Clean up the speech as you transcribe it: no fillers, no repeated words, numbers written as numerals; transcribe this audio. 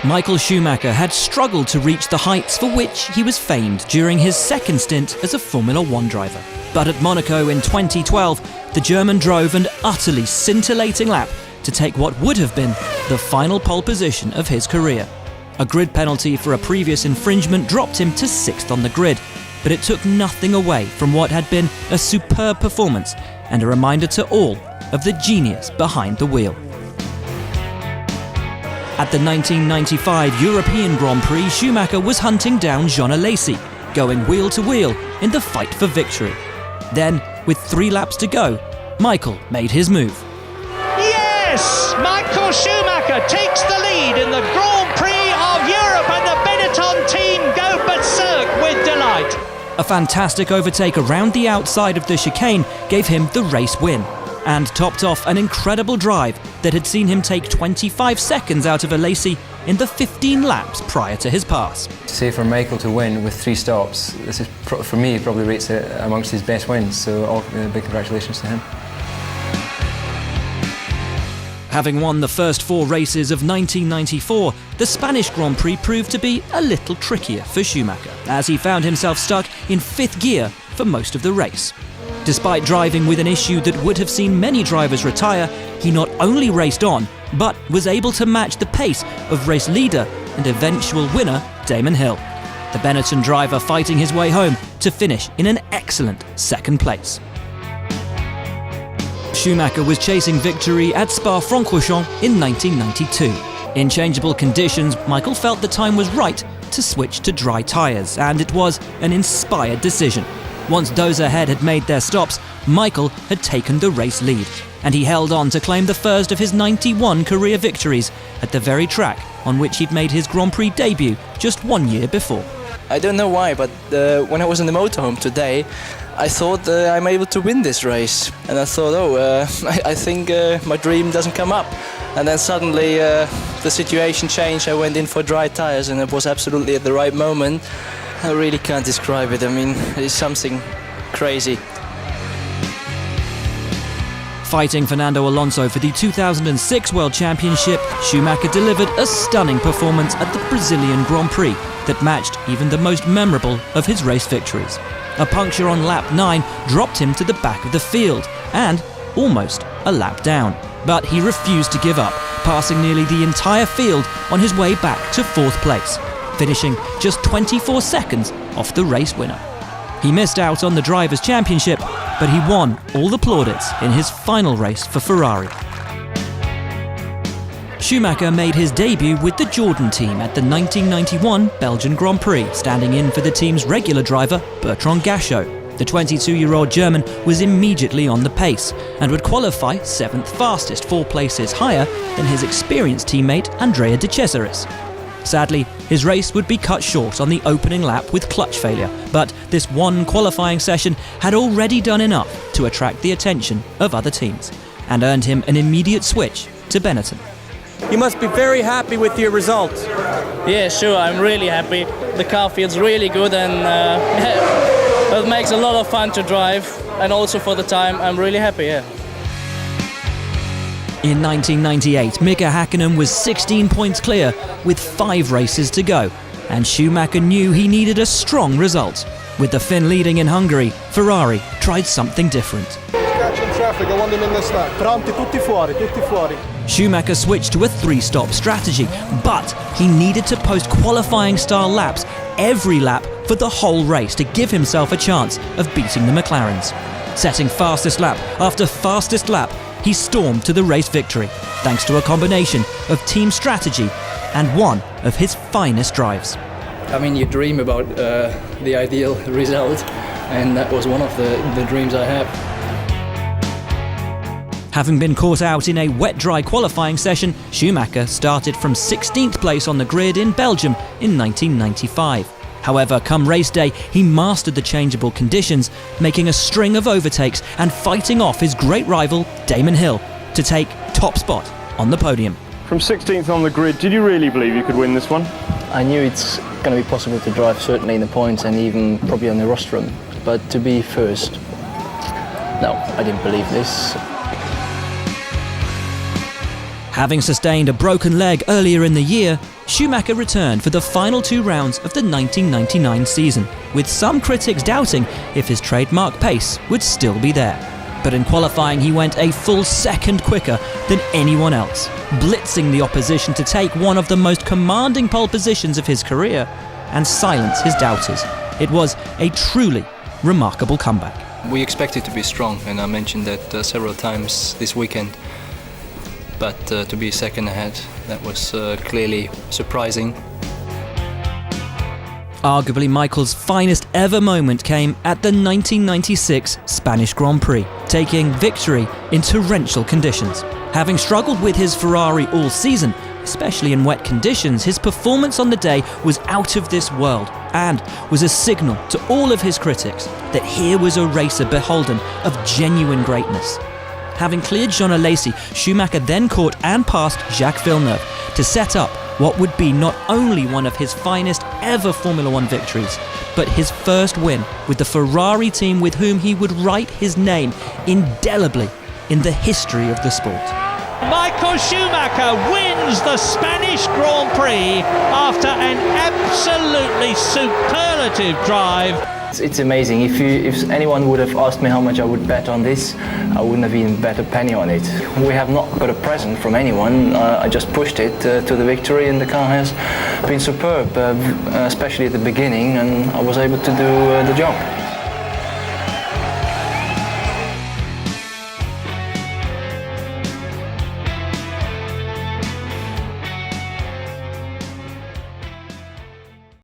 Michael Schumacher had struggled to reach the heights for which he was famed during his second stint as a Formula One driver. But at Monaco in 2012, the German drove an utterly scintillating lap to take what would have been the final pole position of his career. A grid penalty for a previous infringement dropped him to 6th on the grid, but it took nothing away from what had been a superb performance and a reminder to all of the genius behind the wheel. At the 1995 European Grand Prix, Schumacher was hunting down Jean Alesi, going wheel to wheel in the fight for victory. Then, with 3 laps to go, Michael made his move. Yes! Michael Schumacher takes the lead in the Grand Prix of Europe, and the Benetton team go berserk with delight. A fantastic overtake around the outside of the chicane gave him the race win, and topped off an incredible drive that had seen him take 25 seconds out of Alesi in the 15 laps prior to his pass. To say for Michael to win with 3 stops, this is for me probably rates it amongst his best wins, so big congratulations to him. Having won the first 4 races of 1994, the Spanish Grand Prix proved to be a little trickier for Schumacher, as he found himself stuck in 5th gear for most of the race. Despite driving with an issue that would have seen many drivers retire, he not only raced on, but was able to match the pace of race leader and eventual winner Damon Hill, the Benetton driver fighting his way home to finish in an excellent 2nd place. Schumacher was chasing victory at Spa-Francorchamps in 1992. In changeable conditions, Michael felt the time was right to switch to dry tyres, and it was an inspired decision. Once those ahead had made their stops, Michael had taken the race lead, and he held on to claim the first of his 91 career victories at the very track on which he'd made his Grand Prix debut just 1 year before. I don't know why, but when I was in the motorhome today, I thought I'm able to win this race. And I thought, I think my dream doesn't come up. And then suddenly the situation changed. I went in for dry tyres, and it was absolutely at the right moment. I really can't describe it. I mean, it's something crazy. Fighting Fernando Alonso for the 2006 World Championship, Schumacher delivered a stunning performance at the Brazilian Grand Prix that matched even the most memorable of his race victories. A puncture on lap 9 dropped him to the back of the field, and almost a lap down. But he refused to give up, passing nearly the entire field on his way back to 4th place, finishing just 24 seconds off the race winner. He missed out on the Drivers' Championship, but he won all the plaudits in his final race for Ferrari. Schumacher made his debut with the Jordan team at the 1991 Belgian Grand Prix, standing in for the team's regular driver, Bertrand Gachot. The 22-year-old German was immediately on the pace and would qualify 7th fastest, 4 places higher than his experienced teammate Andrea De Cesaris. Sadly, his race would be cut short on the opening lap with clutch failure, but this one qualifying session had already done enough to attract the attention of other teams and earned him an immediate switch to Benetton. You must be very happy with your result. Yeah, sure, I'm really happy. The car feels really good, and it makes a lot of fun to drive, and also for the time, I'm really happy, yeah. In 1998, Mika Häkkinen was 16 points clear with 5 races to go, and Schumacher knew he needed a strong result. With the Finn leading in Hungary, Ferrari tried something different. Catching traffic, I want him in this lap. Pronti, tutti fuori, tutti fuori. Schumacher switched to a 3-stop strategy, but he needed to post qualifying-style laps every lap for the whole race to give himself a chance of beating the McLarens. Setting fastest lap after fastest lap, he stormed to the race victory, thanks to a combination of team strategy and one of his finest drives. I mean, you dream about the ideal result, and that was one of the dreams I have. Having been caught out in a wet-dry qualifying session, Schumacher started from 16th place on the grid in Belgium in 1995. However, come race day, he mastered the changeable conditions, making a string of overtakes and fighting off his great rival, Damon Hill, to take top spot on the podium. From 16th on the grid, did you really believe you could win this one? I knew it's going to be possible to drive certainly in the points and even probably on the rostrum, but to be first, no, I didn't believe this. Having sustained a broken leg earlier in the year, Schumacher returned for the final 2 rounds of the 1999 season, with some critics doubting if his trademark pace would still be there. But in qualifying he went a full second quicker than anyone else, blitzing the opposition to take one of the most commanding pole positions of his career and silence his doubters. It was a truly remarkable comeback. We expected to be strong, and I mentioned that several times this weekend. But to be second ahead, that was clearly surprising. Arguably Michael's finest ever moment came at the 1996 Spanish Grand Prix, taking victory in torrential conditions. Having struggled with his Ferrari all season, especially in wet conditions, his performance on the day was out of this world and was a signal to all of his critics that here was a racer beholden of genuine greatness. Having cleared Jean Alesi, Schumacher then caught and passed Jacques Villeneuve to set up what would be not only one of his finest ever Formula One victories, but his first win with the Ferrari team with whom he would write his name indelibly in the history of the sport. Michael Schumacher wins the Spanish Grand Prix after an absolutely superlative drive. It's amazing. If anyone would have asked me how much I would bet on this, I wouldn't have even bet a penny on it. We have not got a present from anyone. I just pushed it to the victory, and the car has been superb, especially at the beginning, and I was able to do the job.